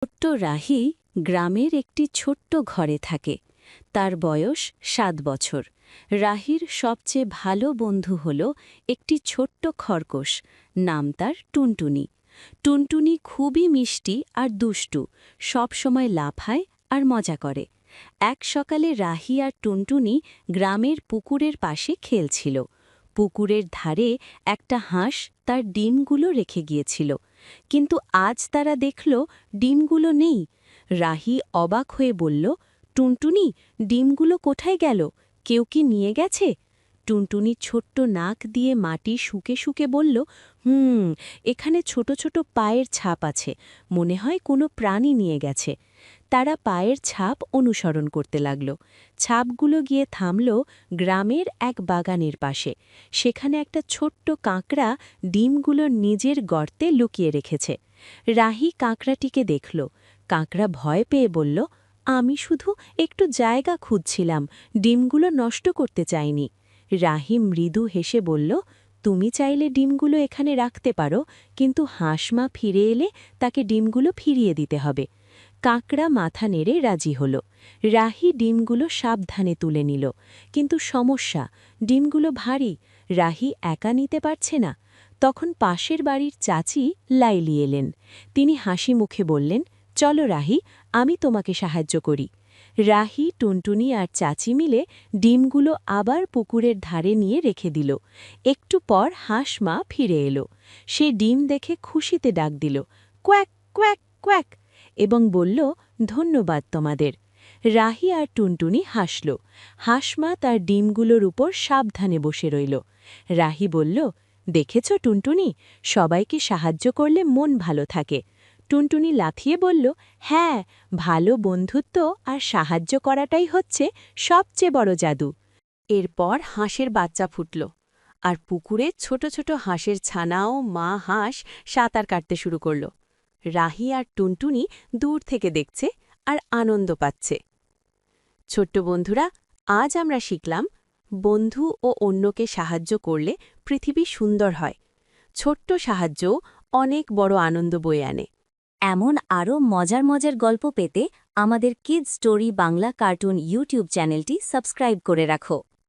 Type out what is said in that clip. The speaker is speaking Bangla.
ছোট্ট রাহি গ্রামের একটি ছোট্ট ঘরে থাকে। তার বয়স ৭ বছর। রাহির সবচেয়ে ভালো বন্ধু হল একটি ছোট্ট খরগোশ, নাম তার টুনটুনি। টুনটুনি খুবই মিষ্টি আর দুষ্টু, সবসময় লাফায় আর মজা করে। এক সকালে রাহি আর টুনটুনি গ্রামের পুকুরের পাশে খেলছিল। পুকুরের ধারে একটা হাঁস তার ডিমগুলো রেখে গিয়েছিল, কিন্তু আজ তারা দেখল ডিমগুলো নেই। রাহি অবাক হয়ে বলল, টুনটুনি, ডিমগুলো কোথায় গেল? কেউ কি নিয়ে গেছে? টুনটুনি ছোট্ট নাক দিয়ে মাটি শুকে শুকে বলল, এখানে ছোট ছোট পায়ের ছাপ আছে, মনে হয় কোনো প্রাণী নিয়ে গেছে। তারা পায়ের ছাপ অনুসরণ করতে লাগল। ছাপগুলো গিয়ে থামল গ্রামের এক বাগানের পাশে। সেখানে একটা ছোট্ট কাঁকড়া ডিমগুলো নিজের গর্তে লুকিয়ে রেখেছে। রাহি কাঁকড়াটিকে দেখল। কাঁকড়া ভয় পেয়ে বলল, আমি শুধু একটু জায়গা খুঁজছিলাম, ডিমগুলো নষ্ট করতে চাইনি। রাহি মৃদু হেসে বলল, তুমি চাইলে ডিমগুলো এখানে রাখতে পারো, কিন্তু হাঁসমা ফিরে এলে তাকে ডিমগুলো ফিরিয়ে দিতে হবে। কাঁকড়া মাথা নেড়ে রাজি হল। রাহি ডিমগুলো সাবধানে তুলে নিল, কিন্তু সমস্যা, ডিমগুলো ভারী, রাহি একা নিতে পারছে না। তখন পাশের বাড়ির চাচি লাইলি এলেন। তিনি হাসি মুখে বললেন, চলো রাহি, আমি তোমাকে সাহায্য করি। রাহি, টুনটুনি আর চাচি মিলে ডিমগুলো আবার পুকুরের ধারে নিয়ে রেখে দিল। একটু পর হাঁস মা ফিরে এলো। সে ডিম দেখে খুশিতে ডাক দিল, কোয়াক কোয়াক কোয়াক, এবং বলল, ধন্যবাদ তোমাদের। রাহি আর টুনটুনি হাসল। হাঁসমা তার ডিমগুলোর উপর সাবধানে বসে রইল। রাহি বলল, দেখেছ টুনটুনি, সবাইকে সাহায্য করলে মন ভালো থাকে। টুনটুনি লাফিয়ে বলল, হ্যাঁ, ভালো বন্ধুত্ব আর সাহায্য করাটাই হচ্ছে সবচেয়ে বড় জাদু। এরপর হাঁসের বাচ্চা ফুটল, আর পুকুরে ছোট ছোট হাঁসের ছানাও মা হাঁস সাঁতার কাটতে শুরু করল। রাহি আর টুনটুনি দূর থেকে দেখছে আর আনন্দ পাচ্ছে। ছোট্ট বন্ধুরা, আজ আমরা শিখলাম, বন্ধু ও অন্যকে সাহায্য করলে পৃথিবী সুন্দর হয়। ছোট্ট সাহায্যও অনেক বড় আনন্দ বয়ে আনে। এমন আরও মজার মজার গল্প পেতে আমাদের kids story Bangla cartoon YouTube চ্যানেলটি সাবস্ক্রাইব করে রাখো।